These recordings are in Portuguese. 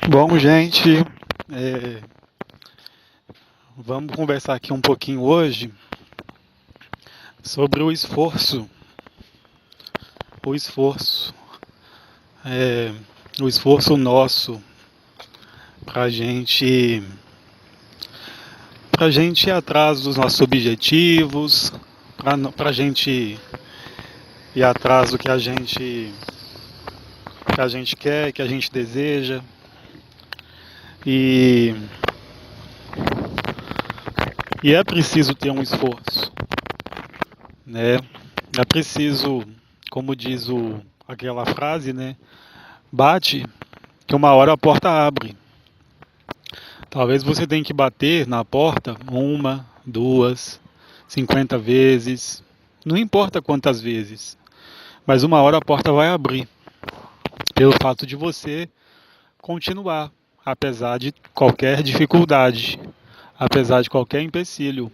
Bom, gente, é, vamos conversar aqui um pouquinho hoje sobre o esforço, é, o esforço nosso para para gente ir atrás dos nossos objetivos, para gente ir atrás do que a gente quer, que a gente deseja e, e é preciso ter um esforço, né? É preciso, como diz aquela frase, né? Bate que uma hora a porta abre. Talvez você tenha que bater na porta uma, duas, 50 vezes, não importa quantas vezes, mas uma hora a porta vai abrir, pelo fato de você continuar, apesar de qualquer dificuldade, apesar de qualquer empecilho,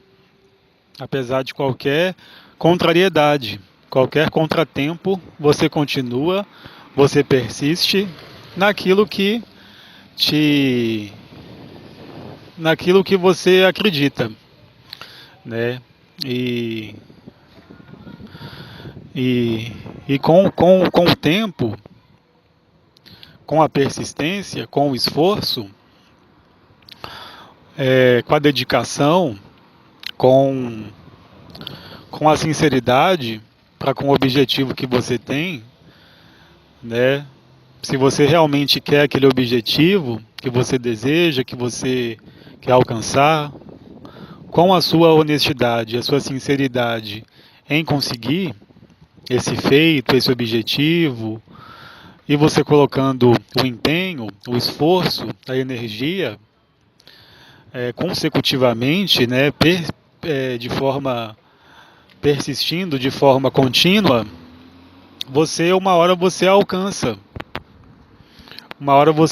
apesar de qualquer contrariedade, qualquer contratempo, você continua, você persiste naquilo que te naquilo que você acredita, né? E, e, e com o tempo, com a persistência, com o esforço, com a dedicação, com, com a sinceridade para com o objetivo que você tem, né? Se você realmente quer aquele objetivo que você deseja, que você quer alcançar, com a sua honestidade, a sua sinceridade em conseguir esse feito, esse objetivo, e você colocando o empenho, o esforço, a energia consecutivamente, né, de forma persistindo, de forma contínua, uma hora você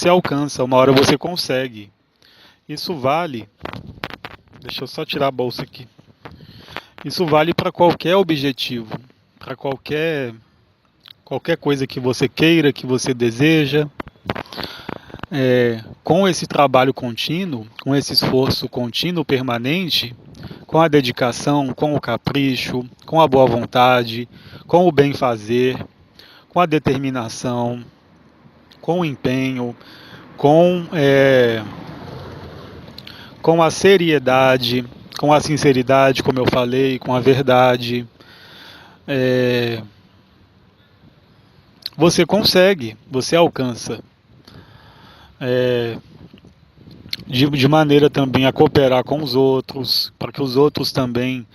alcança, uma hora você consegue. Isso vale. Deixa eu só tirar a bolsa aqui. Isso vale para qualquer objetivo, para qualquer coisa que você queira, que você deseja. Com esse trabalho contínuo, com esse esforço contínuo permanente, com a dedicação, com o capricho, com a boa vontade, com o bem fazer, com a determinação, com o empenho, com, é, com a seriedade, com a sinceridade, como eu falei, com a verdade, é, você consegue, você alcança. É, de maneira também a cooperar com os outros, para que os outros também,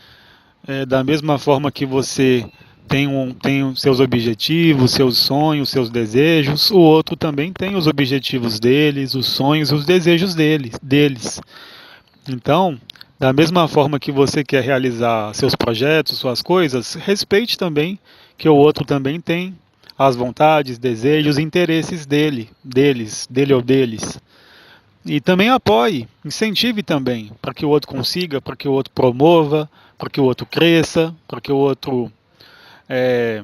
da mesma forma que você tem os seus objetivos, seus sonhos, seus desejos, o outro também tem os objetivos deles, os sonhos, os desejos deles. Então, da mesma forma que você quer realizar seus projetos, suas coisas, respeite também que o outro também tem as vontades, desejos, interesses dele ou deles. E também apoie, incentive também, para que o outro consiga, para que o outro promova, para que o outro cresça, para que o outro é,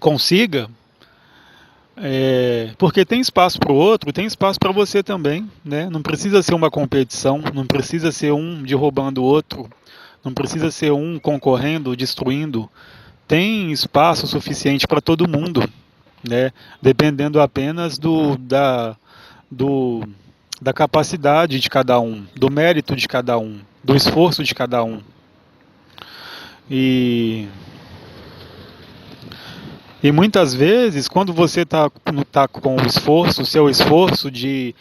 consiga, porque tem espaço para o outro, tem espaço para você também, né? Não precisa ser uma competição, não precisa ser um derrubando o outro, não precisa ser um concorrendo, destruindo. Tem espaço suficiente para todo mundo, né? Dependendo apenas do, da capacidade de cada um, do mérito de cada um, do esforço de cada um. E, e muitas vezes, quando você tá com o esforço, seu esforço de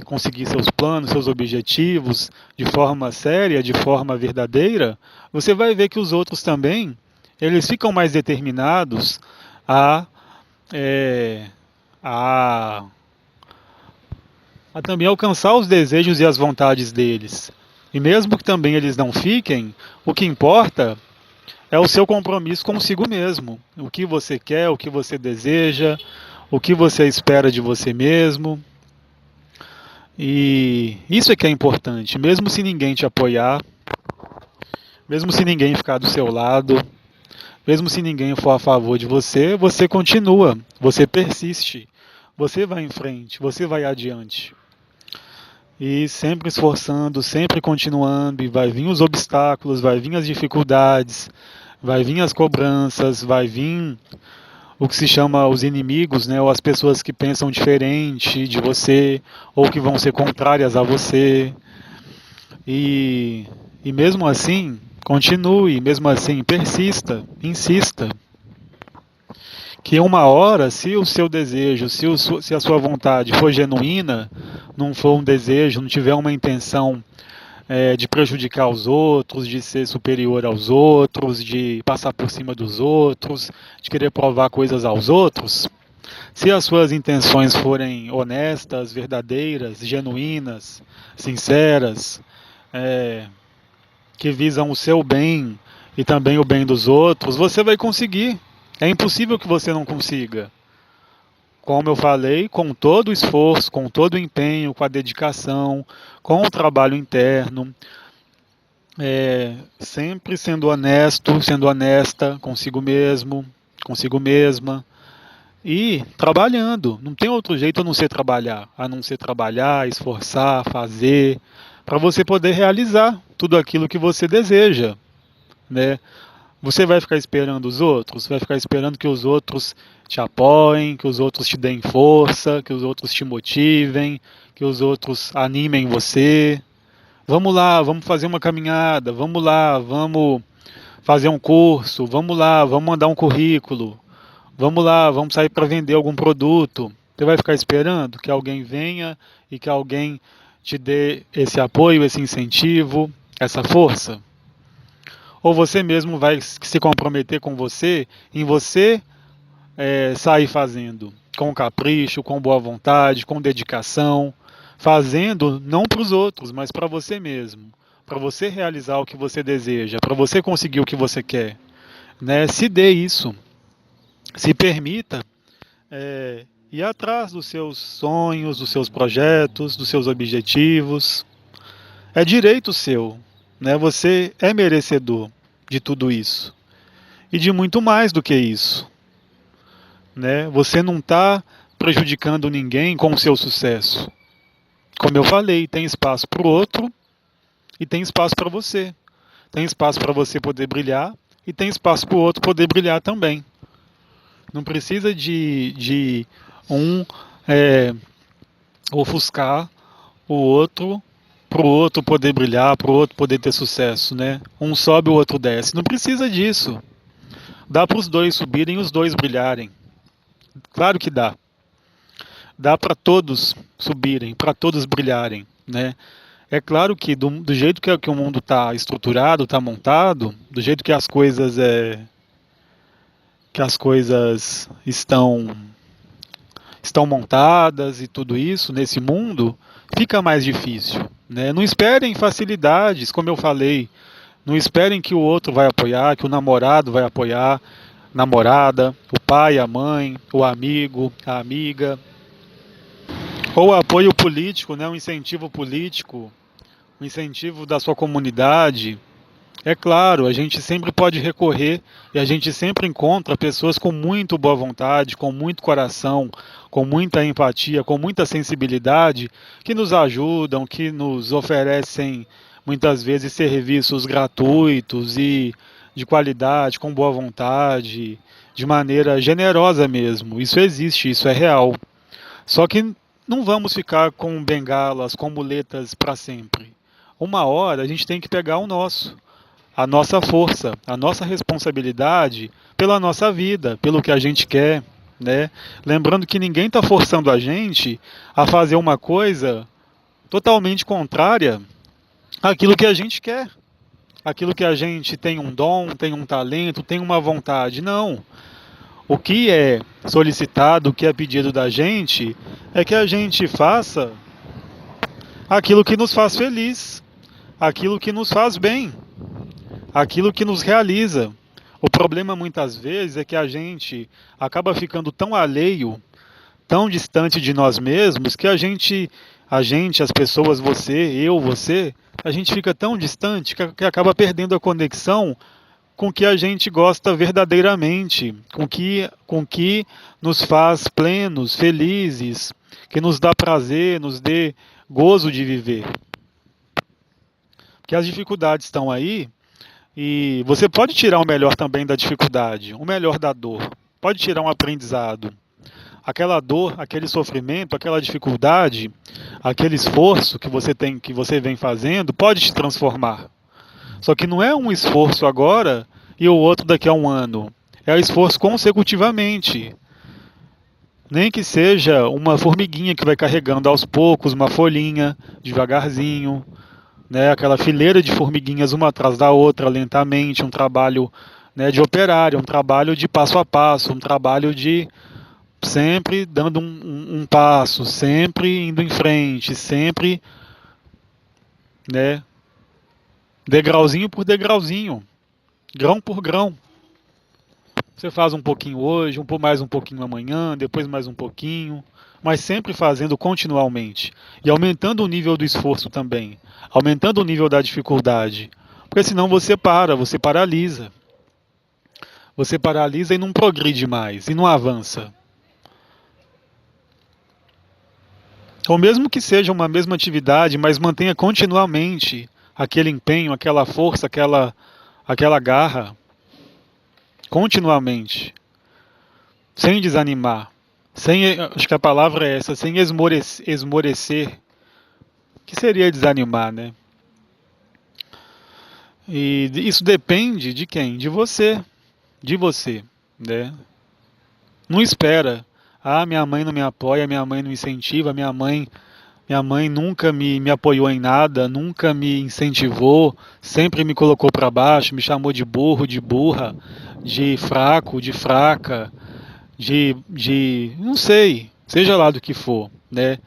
conseguir seus planos, seus objetivos de forma séria, de forma verdadeira, você vai ver que os outros também, eles ficam mais determinados a, é, a a também alcançar os desejos e as vontades deles. E mesmo que também eles não fiquem, o que importa é o seu compromisso consigo mesmo. O que você quer, o que você deseja, o que você espera de você mesmo. E isso é que é importante, mesmo se ninguém te apoiar, mesmo se ninguém ficar do seu lado, mesmo se ninguém for a favor de você, você continua, você persiste, você vai em frente, você vai adiante. E sempre esforçando, sempre continuando, e vai vir os obstáculos, vai vir as dificuldades, vai vir as cobranças, vai vir o que se chama os inimigos, né, ou as pessoas que pensam diferente de você, ou que vão ser contrárias a você. E, e mesmo assim, continue, mesmo assim, persista, insista. Que uma hora, se o seu desejo, se a sua vontade for genuína, não for um desejo, não tiver uma intenção de prejudicar os outros, de ser superior aos outros, de passar por cima dos outros, de querer provar coisas aos outros, se as suas intenções forem honestas, verdadeiras, genuínas, sinceras, é, que visam o seu bem e também o bem dos outros, você vai conseguir. É impossível que você não consiga. Como eu falei, com todo o esforço, com todo o empenho, com a dedicação, com o trabalho interno, sempre sendo honesto, sendo honesta consigo mesmo, consigo mesma e trabalhando. Não tem outro jeito a não ser trabalhar, esforçar, fazer, para você poder realizar tudo aquilo que você deseja, né? Você vai ficar esperando os outros? Vai ficar esperando que os outros te apoiem, que os outros te deem força, que os outros te motivem, que os outros animem você. Vamos lá, vamos fazer uma caminhada, vamos lá, vamos fazer um curso, vamos lá, vamos mandar um currículo, vamos lá, vamos sair para vender algum produto. Você vai ficar esperando que alguém venha e que alguém te dê esse apoio, esse incentivo, essa força? Ou você mesmo vai se comprometer com você, em você sair fazendo, com capricho, com boa vontade, com dedicação, fazendo não para os outros, mas para você mesmo, para você realizar o que você deseja, para você conseguir o que você quer, né? Se dê isso, se permita ir atrás dos seus sonhos, dos seus projetos, dos seus objetivos. É direito seu, né? Você é merecedor de tudo isso e de muito mais do que isso, né? Você não está prejudicando ninguém com o seu sucesso. Como eu falei, tem espaço para o outro e tem espaço para você. Tem espaço para você poder brilhar e tem espaço para o outro poder brilhar também. Não precisa de um ofuscar o outro para o outro poder brilhar, para o outro poder ter sucesso, né? Um sobe, o outro desce. Não precisa disso. Dá para os dois subirem e os dois brilharem. Claro que dá. Dá para todos subirem, para todos brilharem, né? É claro que do jeito que o mundo está estruturado, está montado, do jeito que as coisas estão montadas e tudo isso nesse mundo, fica mais difícil, né? Não esperem facilidades, como eu falei. Não esperem que o outro vai apoiar, que o namorado vai apoiar, namorada, o pai, a mãe, o amigo, a amiga, ou apoio político, né? Um incentivo político, um incentivo da sua comunidade. É claro, a gente sempre pode recorrer e a gente sempre encontra pessoas com muito boa vontade, com muito coração, com muita empatia, com muita sensibilidade, que nos ajudam, que nos oferecem muitas vezes serviços gratuitos e de qualidade, com boa vontade, de maneira generosa mesmo. Isso existe, isso é real. Só que não vamos ficar com bengalas, com muletas para sempre. Uma hora a gente tem que pegar o nosso, a nossa força, a nossa responsabilidade pela nossa vida, pelo que a gente quer, né? Lembrando que ninguém está forçando a gente a fazer uma coisa totalmente contrária àquilo que a gente quer, aquilo que a gente tem um dom, tem um talento, tem uma vontade. Não. O que é solicitado, o que é pedido da gente, é que a gente faça aquilo que nos faz feliz, aquilo que nos faz bem, aquilo que nos realiza. O problema muitas vezes é que a gente acaba ficando tão alheio, tão distante de nós mesmos, que as pessoas, você, eu, você, a gente fica tão distante que acaba perdendo a conexão com que a gente gosta verdadeiramente, com que nos faz plenos, felizes, que nos dá prazer, nos dê gozo de viver. Porque as dificuldades estão aí e você pode tirar o melhor também da dificuldade, o melhor da dor. Pode tirar um aprendizado. Aquela dor, aquele sofrimento, aquela dificuldade, aquele esforço que você tem, que você vem fazendo, pode te transformar. Só que não é um esforço agora e o outro daqui a um ano. É o esforço consecutivamente. Nem que seja uma formiguinha que vai carregando aos poucos, uma folhinha, devagarzinho, né? Aquela fileira de formiguinhas uma atrás da outra, lentamente, um trabalho, né, de operário, um trabalho de passo a passo, um trabalho de sempre dando um passo, sempre indo em frente, sempre, né, degrauzinho por degrauzinho, grão por grão. Você faz um pouquinho hoje, mais um pouquinho amanhã, depois mais um pouquinho, mas sempre fazendo continuamente e aumentando o nível do esforço também, aumentando o nível da dificuldade, porque senão você paralisa. Você paralisa e não progride mais, e não avança. Ou mesmo que seja uma mesma atividade, mas mantenha continuamente aquele empenho, aquela força, aquela garra, continuamente, sem desanimar, acho que a palavra é essa, sem esmorecer, que seria desanimar, né? E isso depende de quem? De você, né? Não espera. Ah, minha mãe não me apoia, minha mãe não incentiva, minha mãe nunca me apoiou em nada, nunca me incentivou, sempre me colocou para baixo, me chamou de burro, de burra, de fraco, de fraca, não sei, seja lá do que for, né?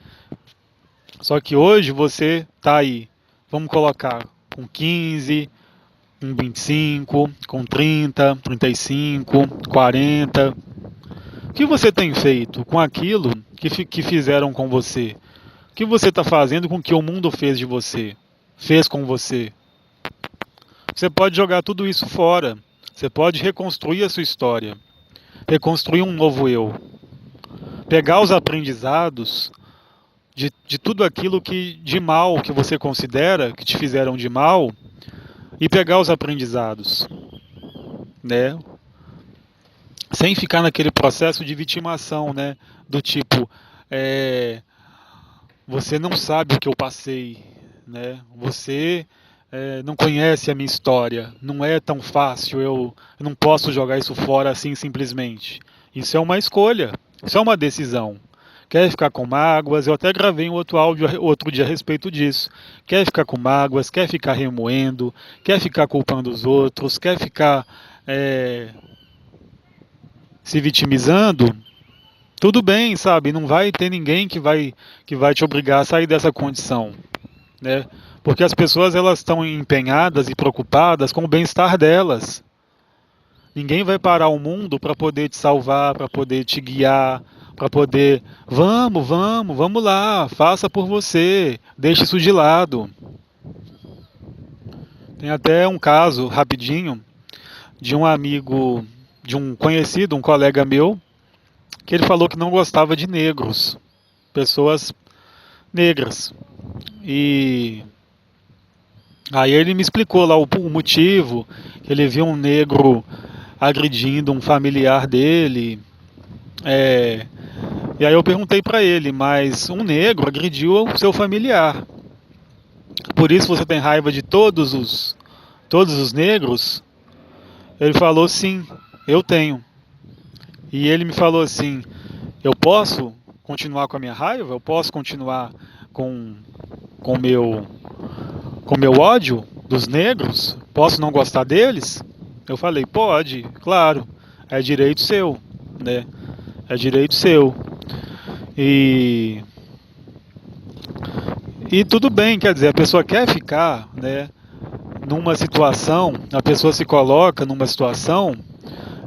Só que hoje você tá aí, vamos colocar com 15, com 25, com 30, 35, 40. O que você tem feito com aquilo que fizeram com você? O que você está fazendo com o que o mundo fez de você? Fez com você? Você pode jogar tudo isso fora. Você pode reconstruir a sua história. Reconstruir um novo eu. Pegar os aprendizados de tudo aquilo de mal que você considera que te fizeram de mal e pegar os aprendizados, né? Sem ficar naquele processo de vitimação, né? Do tipo, você não sabe o que eu passei, né? Você não conhece a minha história, não é tão fácil, eu não posso jogar isso fora assim simplesmente. Isso é uma escolha, isso é uma decisão. Quer ficar com mágoas? Eu até gravei um outro áudio outro dia a respeito disso. Quer ficar com mágoas? Quer ficar remoendo? Quer ficar culpando os outros? Quer ficar se vitimizando? Tudo bem, sabe? Não vai ter ninguém que vai te obrigar a sair dessa condição, né? Porque as pessoas elas estão empenhadas e preocupadas com o bem-estar delas. Ninguém vai parar o mundo para poder te salvar, para poder te guiar, para poder, vamos lá, faça por você, deixe isso de lado. Tem até um caso rapidinho de um amigo, de um conhecido, um colega meu, que ele falou que não gostava de negros, pessoas negras. E aí ele me explicou lá o motivo, que ele viu um negro agredindo um familiar dele. E aí eu perguntei para ele, mas um negro agrediu o seu familiar. Por isso você tem raiva de todos os negros? Ele falou sim, eu tenho. E ele me falou assim, eu posso continuar com a minha raiva? Eu posso continuar com o meu ódio dos negros? Posso não gostar deles? Eu falei, pode, claro, é direito seu, né? É direito seu. E tudo bem, quer dizer, a pessoa quer ficar, né, numa situação, a pessoa se coloca numa situação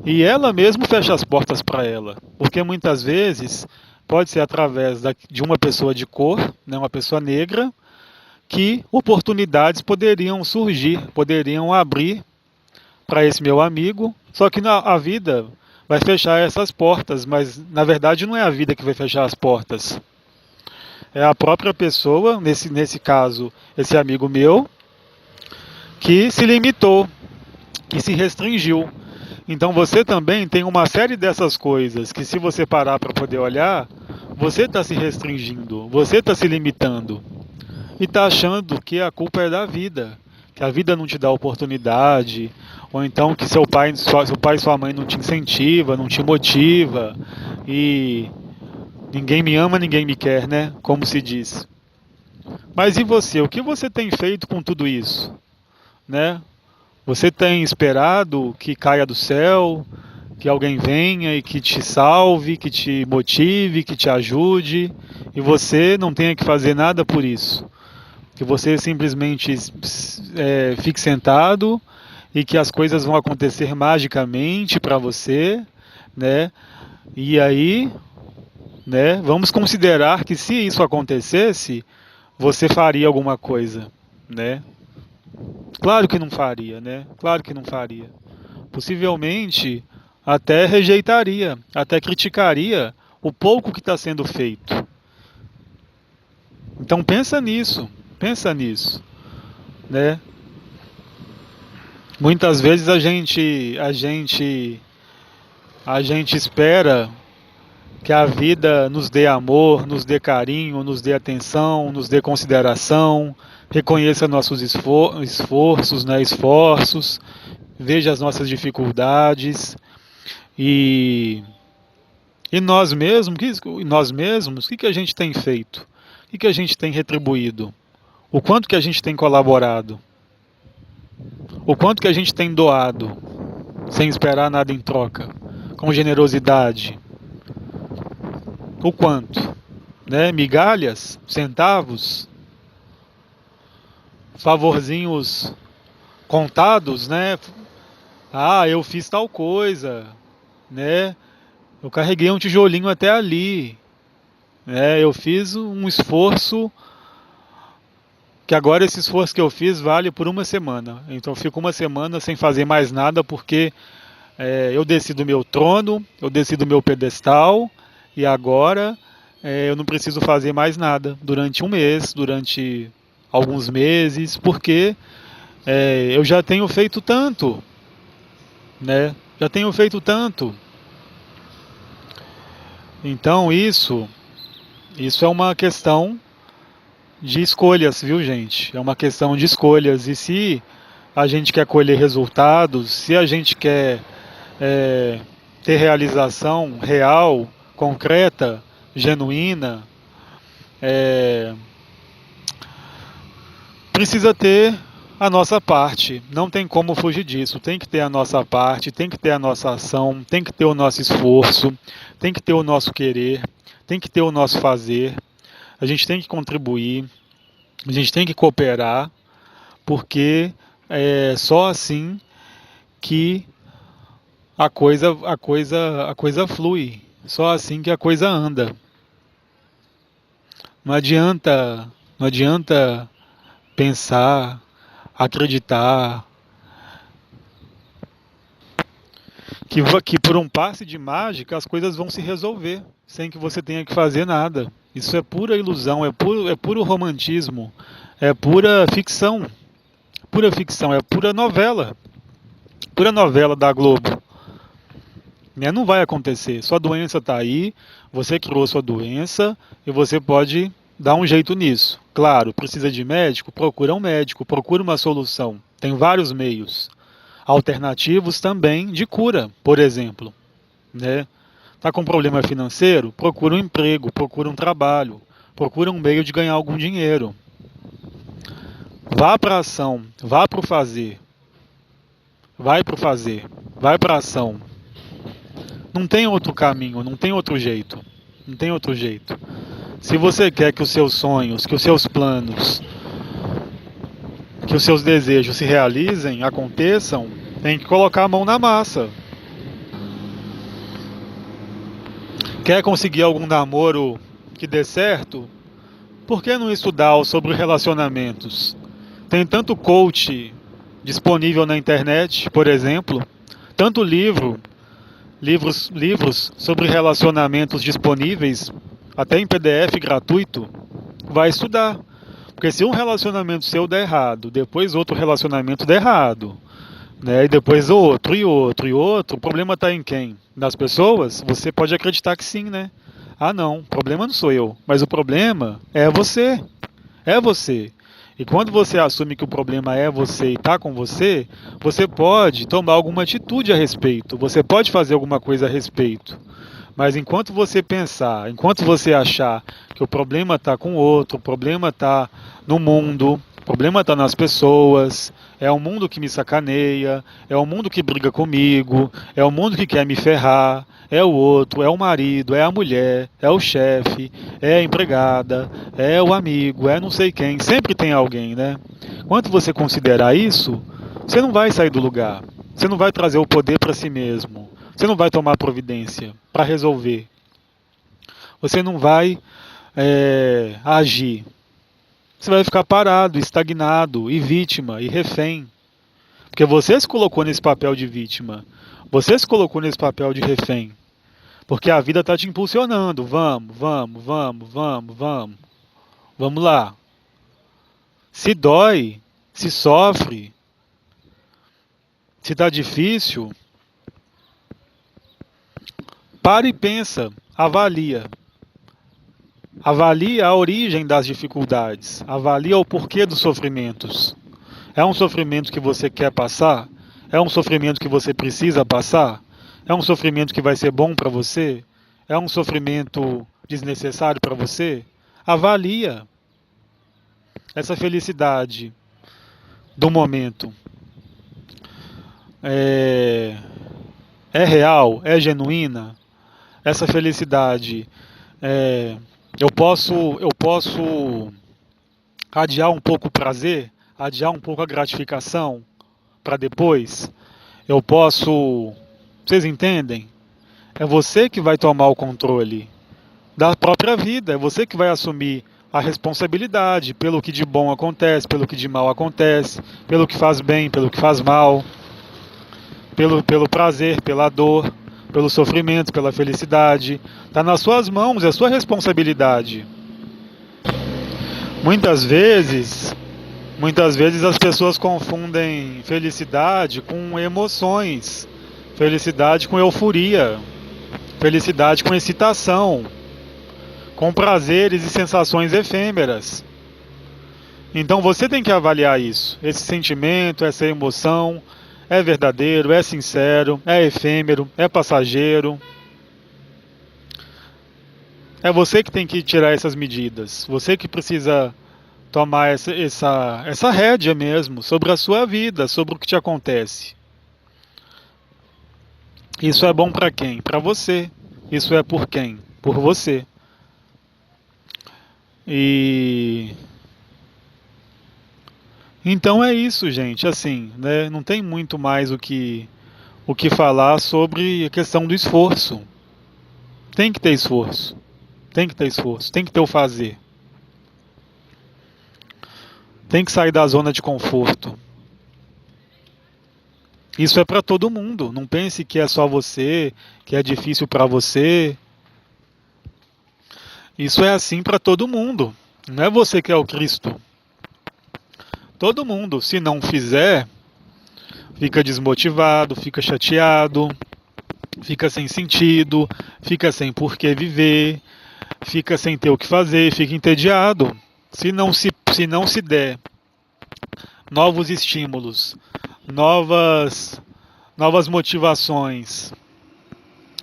e ela mesma fecha as portas para ela. Porque muitas vezes pode ser através de uma pessoa de cor, né, uma pessoa negra, que oportunidades poderiam surgir, poderiam abrir para esse meu amigo, só que a vida vai fechar essas portas, mas na verdade não é a vida que vai fechar as portas. É a própria pessoa, nesse caso, esse amigo meu, que se limitou, que se restringiu. Então você também tem uma série dessas coisas que, se você parar para poder olhar, você está se restringindo, você está se limitando e está achando que a culpa é da vida, que a vida não te dá oportunidade, ou então que seu pai e sua mãe não te incentiva, não te motiva, e ninguém me ama, ninguém me quer, né? Como se diz. Mas e você? O que você tem feito com tudo isso? Né? Você tem esperado que caia do céu, que alguém venha e que te salve, que te motive, que te ajude, e você não tenha que fazer nada por isso? Que você simplesmente fique sentado e que as coisas vão acontecer magicamente para você, né? E aí, né, vamos considerar que, se isso acontecesse, você faria alguma coisa, né? Claro que não faria, né? Claro que não faria. Possivelmente até rejeitaria, até criticaria o pouco que está sendo feito. Então pensa nisso, né? Muitas vezes a gente espera que a vida nos dê amor, nos dê carinho, nos dê atenção, nos dê consideração, reconheça nossos esforços, né, veja as nossas dificuldades e nós mesmos, o que a gente tem feito? O que a gente tem retribuído? O quanto que a gente tem colaborado? O quanto que a gente tem doado, sem esperar nada em troca, com generosidade? O quanto? Né? Migalhas? Centavos? Favorzinhos contados, né? Ah, eu fiz tal coisa, né? Eu carreguei um tijolinho até ali, né? Eu fiz um esforço, que agora esse esforço que eu fiz vale por uma semana. Então eu fico uma semana sem fazer mais nada, porque eu desci do meu trono, eu desci do meu pedestal, e agora eu não preciso fazer mais nada durante um mês, durante alguns meses, porque eu já tenho feito tanto, né? Já tenho feito tanto. Então isso é uma questão de escolhas, viu, gente? É uma questão de escolhas. E se a gente quer colher resultados, se a gente quer ter realização real, concreta, genuína, precisa ter a nossa parte. Não tem como fugir disso. Tem que ter a nossa parte, tem que ter a nossa ação, tem que ter o nosso esforço, tem que ter o nosso querer, tem que ter o nosso fazer. A gente tem que contribuir, a gente tem que cooperar, porque é só assim que a coisa flui. Só assim que a coisa anda. Não adianta pensar, acreditar que por um passe de mágica as coisas vão se resolver, sem que você tenha que fazer nada. Isso é pura ilusão, é puro romantismo, é pura ficção, é pura novela da Globo. Não vai acontecer, sua doença está aí, você criou sua doença e você pode dar um jeito nisso. Claro, precisa de médico? Procura um médico, procura uma solução. Tem vários meios alternativos também de cura, por exemplo, né? Tá com problema financeiro? Procura um emprego, procura um trabalho, procura um meio de ganhar algum dinheiro. Vá para a ação, vá para o fazer. Vai para o fazer, vai para a ação. Não tem outro caminho, não tem outro jeito. Não tem outro jeito. Se você quer que os seus sonhos, que os seus planos, que os seus desejos se realizem, aconteçam, tem que colocar a mão na massa. Quer conseguir algum namoro que dê certo? Por que não estudar sobre relacionamentos? Tem tanto coach disponível na internet, por exemplo, tanto livros sobre relacionamentos disponíveis, até em PDF gratuito, vai estudar. Porque se um relacionamento seu der errado, depois outro relacionamento der errado, né? E depois outro, e outro, e outro, o problema está em quem? Nas pessoas? Você pode acreditar que sim, né? Ah, não, o problema não sou eu, mas o problema é você. É você. E quando você assume que o problema é você e está com você, você pode tomar alguma atitude a respeito, você pode fazer alguma coisa a respeito. Mas enquanto você pensar, enquanto você achar que o problema está com o outro, o problema está no mundo, o problema está nas pessoas, é o mundo que me sacaneia, é o mundo que briga comigo, é o mundo que quer me ferrar, é o outro, é o marido, é a mulher, é o chefe, é a empregada, é o amigo, é não sei quem, sempre tem alguém, né? Quando você considerar isso, você não vai sair do lugar, você não vai trazer o poder para si mesmo. Você não vai tomar providência para resolver. Você não vai agir. Você vai ficar parado, estagnado, e vítima, e refém. Porque você se colocou nesse papel de vítima. Você se colocou nesse papel de refém. Porque a vida está te impulsionando. Vamos, vamos, vamos, vamos, vamos. Vamos lá. Se dói, se sofre, se está difícil, para e pensa, avalia. Avalia a origem das dificuldades. Avalia o porquê dos sofrimentos. É um sofrimento que você quer passar? É um sofrimento que você precisa passar? É um sofrimento que vai ser bom para você? É um sofrimento desnecessário para você? Avalia essa felicidade do momento. É real? É genuína? Essa felicidade, eu posso adiar um pouco o prazer, adiar um pouco a gratificação para depois. Eu posso, vocês entendem? É você que vai tomar o controle da própria vida, é você que vai assumir a responsabilidade pelo que de bom acontece, pelo que de mal acontece, pelo que faz bem, pelo que faz mal, pelo prazer, pela dor, pelo sofrimento, pela felicidade. Está nas suas mãos, é sua responsabilidade. Muitas vezes as pessoas confundem felicidade com emoções, felicidade com euforia, felicidade com excitação, com prazeres e sensações efêmeras. Então você tem que avaliar isso, esse sentimento, essa emoção. É verdadeiro, é sincero, é efêmero, é passageiro. É você que tem que tirar essas medidas. Você que precisa tomar essa rédea mesmo sobre a sua vida, sobre o que te acontece. Isso é bom para quem? Para você. Isso é por quem? Por você. Então é isso, gente. Assim, né? Não tem muito mais o que falar sobre a questão do esforço. Tem que ter esforço. Tem que ter esforço. Tem que ter o fazer. Tem que sair da zona de conforto. Isso é para todo mundo. Não pense que é só você, que é difícil para você. Isso é assim para todo mundo. Não é você que é o Cristo. Todo mundo, se não fizer, fica desmotivado, fica chateado, fica sem sentido, fica sem por que viver, fica sem ter o que fazer, fica entediado. Se não se der novos estímulos, novas motivações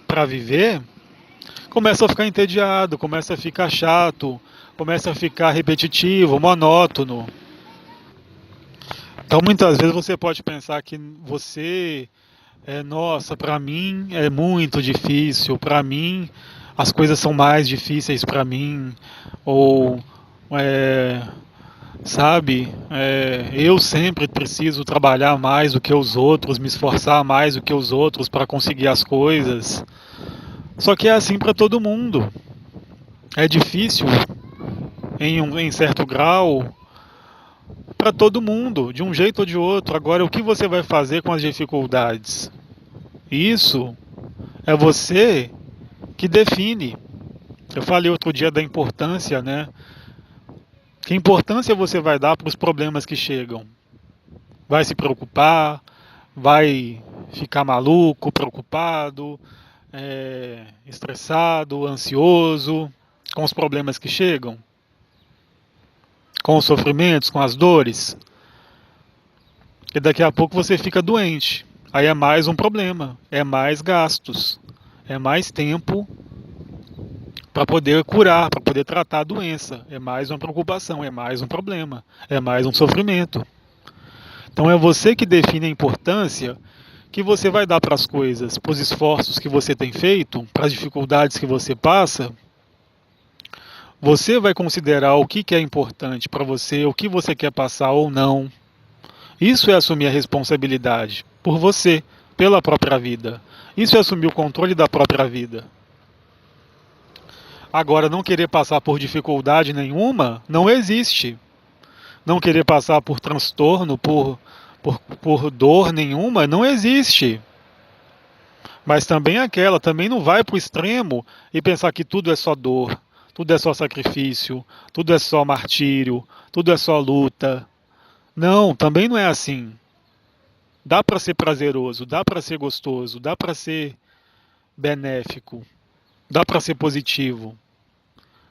para viver, começa a ficar entediado, começa a ficar chato, começa a ficar repetitivo, monótono. Então muitas vezes você pode pensar que você nossa, para mim é muito difícil, para mim as coisas são mais difíceis para mim, ou sabe, eu sempre preciso trabalhar mais do que os outros, me esforçar mais do que os outros para conseguir as coisas. Só que é assim para todo mundo. É difícil em certo grau para todo mundo, de um jeito ou de outro. Agora, o que você vai fazer com as dificuldades? Isso é você que define. Eu falei outro dia da importância, né? Que importância você vai dar para os problemas que chegam? Vai se preocupar? Vai ficar maluco, preocupado, estressado, ansioso com os problemas que chegam? Com os sofrimentos, com as dores? E daqui a pouco você fica doente. Aí é mais um problema, é mais gastos, é mais tempo para poder curar, para poder tratar a doença. É mais uma preocupação, é mais um problema, é mais um sofrimento. Então é você que define a importância que você vai dar para as coisas, para os esforços que você tem feito, para as dificuldades que você passa. Você vai considerar o que é importante para você, o que você quer passar ou não. Isso é assumir a responsabilidade por você, pela própria vida. Isso é assumir o controle da própria vida. Agora, não querer passar por dificuldade nenhuma não existe. Não querer passar por transtorno, por dor nenhuma, não existe. Mas também não vai para o extremo e pensar que tudo é só dor, tudo é só sacrifício, tudo é só martírio, tudo é só luta. Não, também não é assim. Dá para ser prazeroso, dá para ser gostoso, dá para ser benéfico, dá para ser positivo.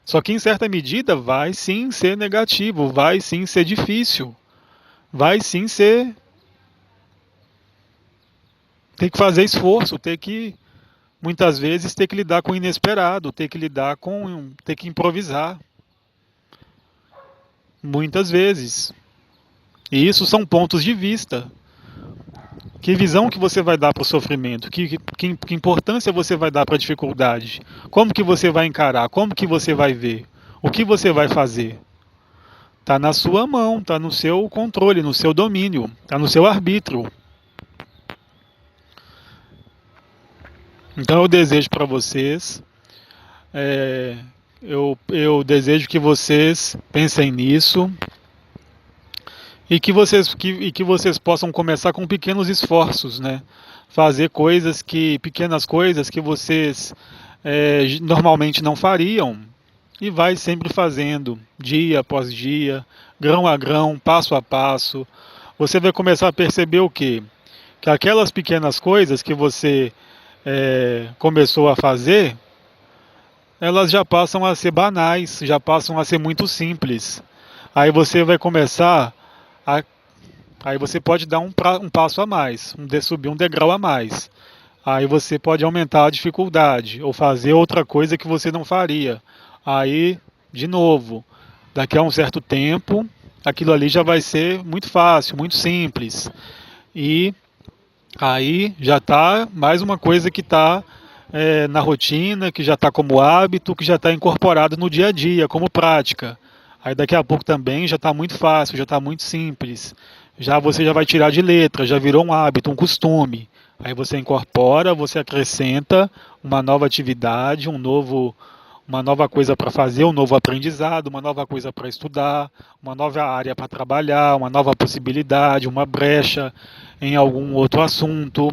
Só que em certa medida vai sim ser negativo, vai sim ser difícil, vai sim ser. Tem que fazer esforço, muitas vezes, ter que lidar com o inesperado, ter que improvisar. Muitas vezes. E isso são pontos de vista. Que visão que você vai dar para o sofrimento? Que importância você vai dar para a dificuldade? Como que você vai encarar? Como que você vai ver? O que você vai fazer? Está na sua mão, está no seu controle, no seu domínio, está no seu arbítrio. Então eu desejo para vocês, eu desejo que vocês pensem nisso e que vocês possam começar com pequenos esforços, né? Fazer pequenas coisas que vocês normalmente não fariam e vai sempre fazendo, dia após dia, grão a grão, passo a passo. Você vai começar a perceber o quê? Que aquelas pequenas coisas que você começou a fazer, elas já passam a ser banais, já passam a ser muito simples. Aí você vai começar Aí você pode dar um passo a mais, subir um degrau a mais. Aí você pode aumentar a dificuldade ou fazer outra coisa que você não faria. Aí, de novo, daqui a um certo tempo, aquilo ali já vai ser muito fácil, muito simples. E aí já está mais uma coisa que está na rotina, que já está como hábito, que já está incorporado no dia a dia, como prática. Aí daqui a pouco também já está muito fácil, já está muito simples. Você já vai tirar de letra, já virou um hábito, um costume. Aí você incorpora, você acrescenta uma nova atividade, uma nova coisa para fazer, um novo aprendizado, uma nova coisa para estudar, uma nova área para trabalhar, uma nova possibilidade, uma brecha em algum outro assunto.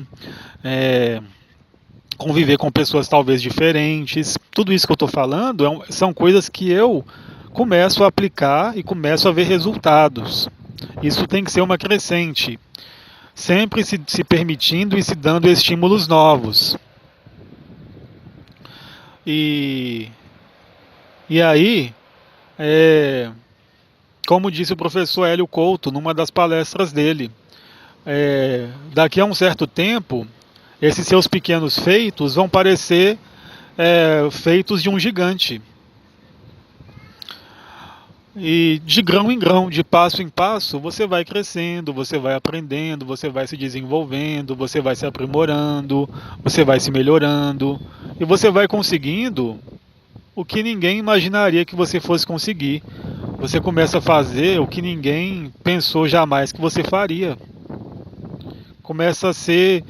Conviver com pessoas talvez diferentes. Tudo isso que eu estou falando são coisas que eu começo a aplicar e começo a ver resultados. Isso tem que ser uma crescente, sempre se permitindo e se dando estímulos novos. E aí, como disse o professor Hélio Couto numa das palestras dele, daqui a um certo tempo, esses seus pequenos feitos vão parecer feitos de um gigante. E de grão em grão, de passo em passo, você vai crescendo, você vai aprendendo, você vai se desenvolvendo, você vai se aprimorando, você vai se melhorando e você vai conseguindo o que ninguém imaginaria que você fosse conseguir. Você começa a fazer o que ninguém pensou jamais que você faria. Começa a ser,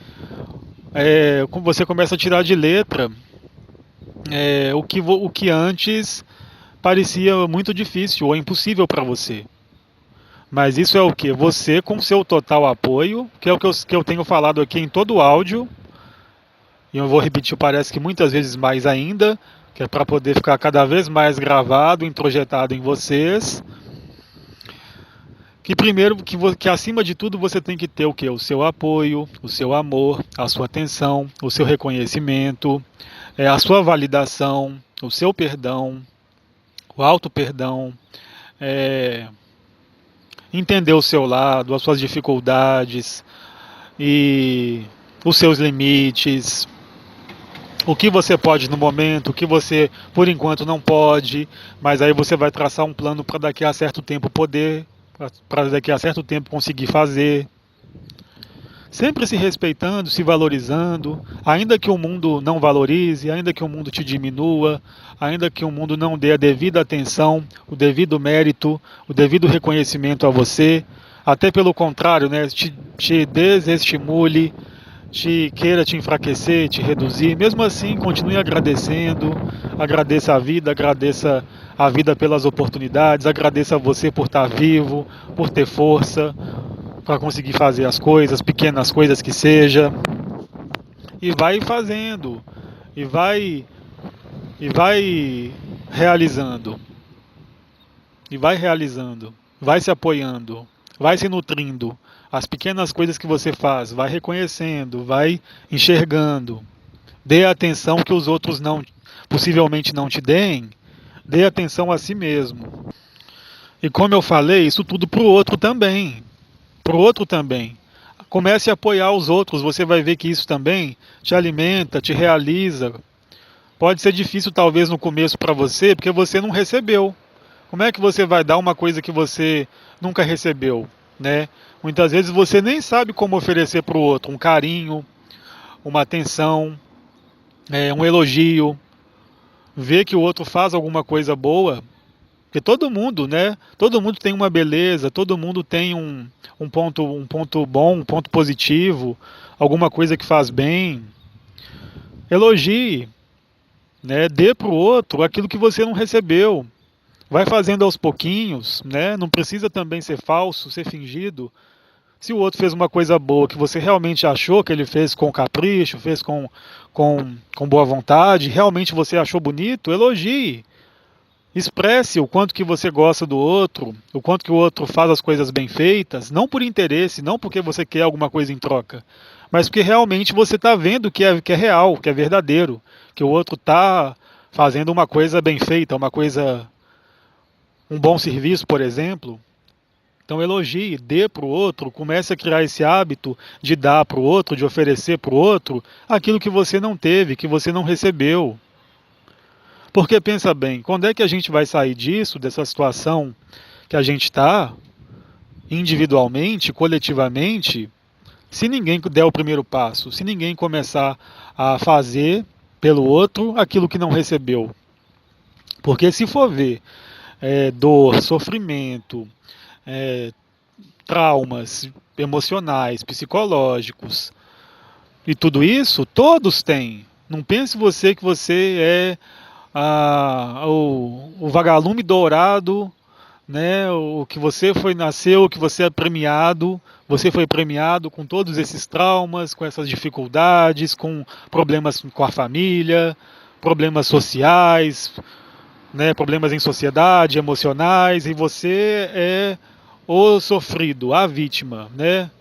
você começa a tirar de letra o que antes parecia muito difícil ou impossível para você. Mas isso é o que? Você com seu total apoio, que é o que eu tenho falado aqui em todo o áudio, e eu vou repetir, parece que muitas vezes mais ainda, que é para poder ficar cada vez mais gravado, introjetado em vocês. Que primeiro, que acima de tudo você tem que ter o quê? O seu apoio, o seu amor, a sua atenção, o seu reconhecimento, a sua validação, o seu perdão, o auto-perdão, entender o seu lado, as suas dificuldades e os seus limites, o que você pode no momento, o que você por enquanto não pode, mas aí você vai traçar um plano para daqui a certo tempo poder, para daqui a certo tempo conseguir fazer. Sempre se respeitando, se valorizando, ainda que o mundo não valorize, ainda que o mundo te diminua, ainda que o mundo não dê a devida atenção, o devido mérito, o devido reconhecimento a você, até pelo contrário, né, te desestimule, queira te enfraquecer, te reduzir, mesmo assim continue agradecendo, agradeça a vida pelas oportunidades, agradeça a você por estar vivo, por ter força, para conseguir fazer as coisas, pequenas coisas que seja, e vai fazendo, e vai realizando, vai se apoiando, vai se nutrindo. As pequenas coisas que você faz, vai reconhecendo, vai enxergando. Dê a atenção que os outros possivelmente não te deem, dê atenção a si mesmo. E como eu falei, isso tudo para o outro também. Comece a apoiar os outros, você vai ver que isso também te alimenta, te realiza. Pode ser difícil talvez no começo para você, porque você não recebeu. Como é que você vai dar uma coisa que você nunca recebeu, né? Muitas vezes você nem sabe como oferecer para o outro um carinho, uma atenção, um elogio, ver que o outro faz alguma coisa boa. Porque todo mundo, né? Todo mundo tem uma beleza, todo mundo tem um ponto bom, um ponto positivo, alguma coisa que faz bem. Elogie, né? Dê para o outro aquilo que você não recebeu. Vai fazendo aos pouquinhos, né? Não precisa também ser falso, ser fingido. Se o outro fez uma coisa boa que você realmente achou que ele fez com capricho, fez com boa vontade, realmente você achou bonito, elogie. Expresse o quanto que você gosta do outro, o quanto que o outro faz as coisas bem feitas, não por interesse, não porque você quer alguma coisa em troca, mas porque realmente você está vendo que é real, que é verdadeiro, que o outro está fazendo uma coisa bem feita, um bom serviço, por exemplo. Então elogie, dê para o outro, comece a criar esse hábito de dar para o outro, de oferecer para o outro aquilo que você não teve, que você não recebeu. Porque pensa bem, quando é que a gente vai sair disso, dessa situação que a gente está, individualmente, coletivamente, se ninguém der o primeiro passo, se ninguém começar a fazer pelo outro aquilo que não recebeu? Porque se for ver dor, sofrimento, traumas emocionais, psicológicos e tudo isso, todos têm. Não pense você que você é o vagalume dourado, né? O que você nasceu, o que você é premiado, você foi premiado com todos esses traumas, com essas dificuldades, com problemas com a família, problemas sociais, né? Problemas em sociedade, emocionais, e você é o sofrido, a vítima, né?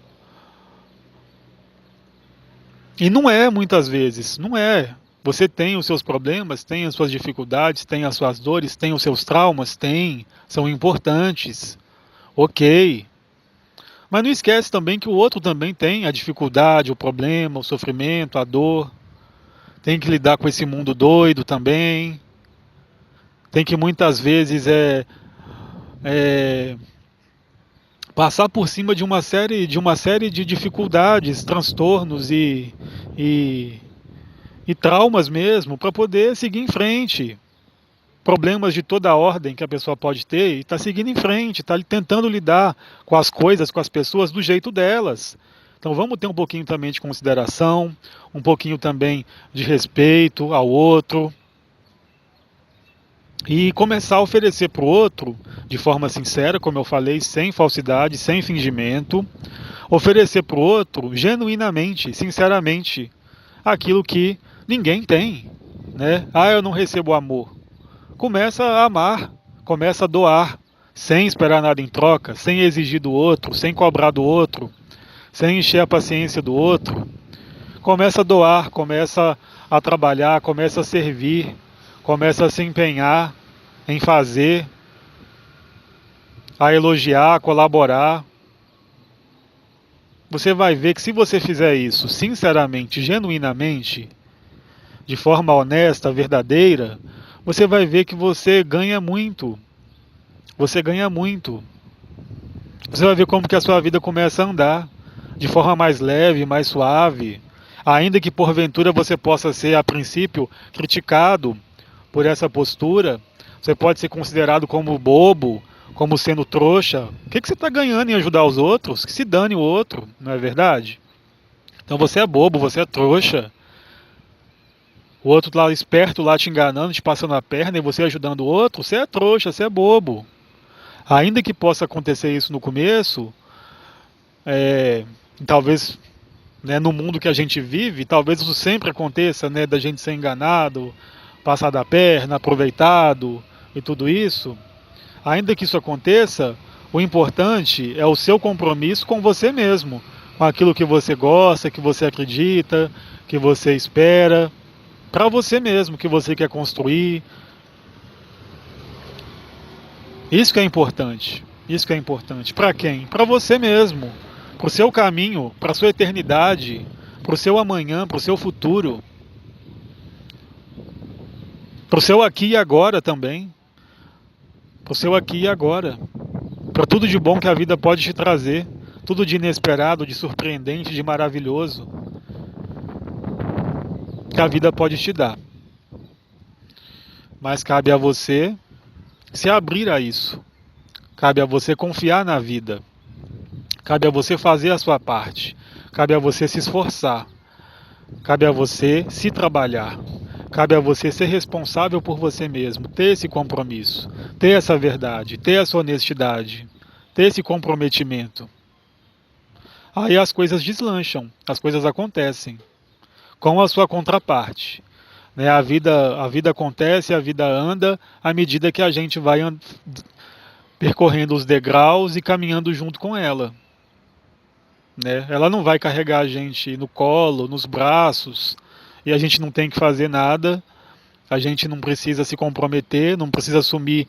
E não é muitas vezes, não é. Você tem os seus problemas, tem as suas dificuldades, tem as suas dores, tem os seus traumas, tem, são importantes, ok. Mas não esquece também que o outro também tem a dificuldade, o problema, o sofrimento, a dor. Tem que lidar com esse mundo doido também. Tem que muitas vezes passar por cima de uma série de dificuldades, transtornos e traumas mesmo, para poder seguir em frente. Problemas de toda a ordem que a pessoa pode ter e está seguindo em frente, está tentando lidar com as coisas, com as pessoas do jeito delas. Então vamos ter um pouquinho também de consideração, um pouquinho também de respeito ao outro. e começar a oferecer para o outro, de forma sincera, como eu falei, sem falsidade, sem fingimento, oferecer para o outro, genuinamente, sinceramente, aquilo que ninguém tem, né? Ah, eu não recebo amor. Começa a amar, começa a doar, sem esperar nada em troca, sem exigir do outro, sem cobrar do outro, sem encher a paciência do outro. Começa a doar, começa a trabalhar, começa a servir, começa a se empenhar em fazer, a elogiar, a colaborar. Você vai ver que se você fizer isso sinceramente, genuinamente, de forma honesta, verdadeira, você vai ver que você ganha muito. Você ganha muito. Você vai ver como que a sua vida começa a andar de forma mais leve, mais suave. Ainda que porventura você possa ser, a princípio, criticado por essa postura, você pode ser considerado como bobo, como sendo trouxa. O que você está ganhando em ajudar os outros? Que se dane o outro, não é verdade? Então você é bobo, você é trouxa. O outro lá esperto lá te enganando, te passando a perna e você ajudando o outro, você é trouxa, você é bobo. Ainda que possa acontecer isso no começo, talvez, né, no mundo que a gente vive, talvez isso sempre aconteça, né, da gente ser enganado, passar da perna, aproveitado e tudo isso. Ainda que isso aconteça, o importante é o seu compromisso com você mesmo, com aquilo que você gosta, que você acredita, que você espera, para você mesmo, que você quer construir. Isso que é importante. Isso que é importante. Para quem? Para você mesmo. Para o seu caminho, para a sua eternidade, para o seu amanhã, para o seu futuro. Para o seu aqui e agora também. Para o seu aqui e agora. Para tudo de bom que a vida pode te trazer. Tudo de inesperado, de surpreendente, de maravilhoso. Que a vida pode te dar. Mas cabe a você se abrir a isso. Cabe a você confiar na vida. Cabe a você fazer a sua parte. Cabe a você se esforçar. Cabe a você se trabalhar. Cabe a você ser responsável por você mesmo, ter esse compromisso, ter essa verdade, ter essa honestidade, ter esse comprometimento. Aí as coisas deslancham, as coisas acontecem, com a sua contraparte. Né? A vida acontece, a vida anda à medida que a gente vai percorrendo os degraus e caminhando junto com ela. Né? Ela não vai carregar a gente no colo, nos braços, e a gente não tem que fazer nada, a gente não precisa se comprometer, não precisa assumir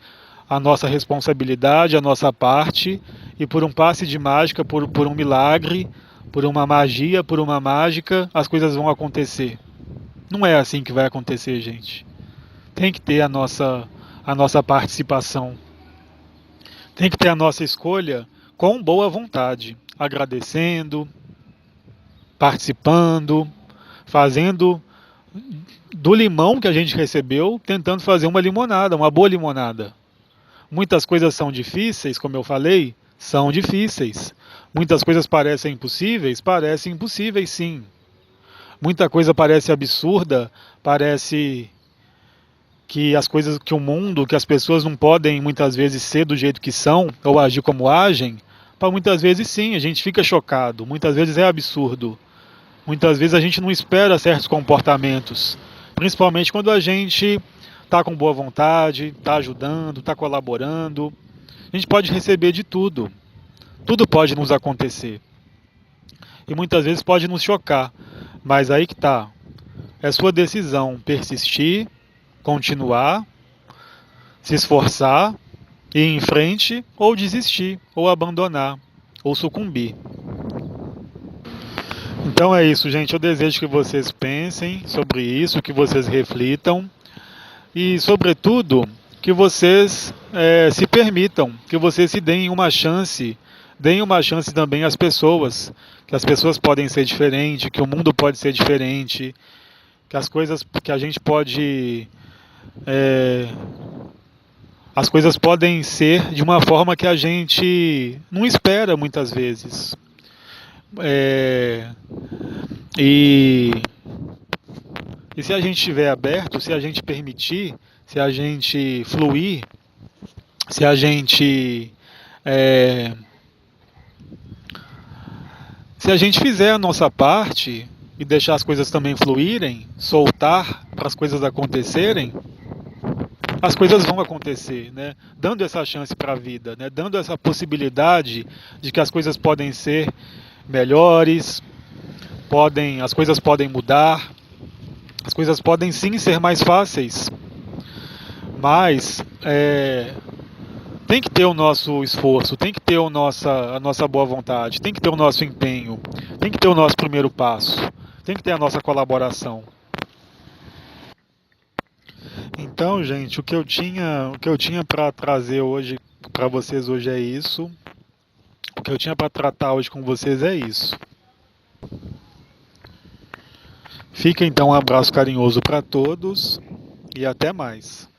a nossa responsabilidade, a nossa parte, e por um passe de mágica, por um milagre, por uma magia, por uma mágica, as coisas vão acontecer. Não é assim que vai acontecer, gente. Tem que ter a nossa participação. Tem que ter a nossa escolha com boa vontade, agradecendo, participando, fazendo do limão que a gente recebeu, tentando fazer uma limonada, uma boa limonada. Muitas coisas são difíceis, como eu falei, são difíceis. Muitas coisas parecem impossíveis sim. Muita coisa parece absurda, parece que as coisas, que o mundo, que as pessoas não podem muitas vezes ser do jeito que são, ou agir como agem, para muitas vezes sim, a gente fica chocado, muitas vezes é absurdo. Muitas vezes a gente não espera certos comportamentos, principalmente quando a gente está com boa vontade, está ajudando, está colaborando. A gente pode receber de tudo, tudo pode nos acontecer. E muitas vezes pode nos chocar, mas aí que está. É sua decisão persistir, continuar, se esforçar, ir em frente, ou desistir, ou abandonar, ou sucumbir. Então é isso, gente. Eu desejo que vocês pensem sobre isso, que vocês reflitam e, sobretudo, que vocês se permitam, que vocês se deem uma chance também às pessoas, que as pessoas podem ser diferentes, que o mundo pode ser diferente, que as coisas que a gente pode as coisas podem ser de uma forma que a gente não espera muitas vezes. É, e, e se a gente estiver aberto, se a gente permitir, se a gente fluir, se a gente é, se a gente fizer a nossa parte e deixar as coisas também fluírem, soltar para as coisas acontecerem, as coisas vão acontecer, né? Dando essa chance para a vida, né? Dando essa possibilidade de que as coisas podem ser melhores, as coisas podem mudar, as coisas podem sim ser mais fáceis, mas tem que ter o nosso esforço, tem que ter a nossa boa vontade, tem que ter o nosso empenho, tem que ter o nosso primeiro passo, tem que ter a nossa colaboração. Então, gente, o que eu tinha para trazer hoje para vocês hoje é isso. O que eu tinha para tratar hoje com vocês é isso. Fica então um abraço carinhoso para todos e até mais.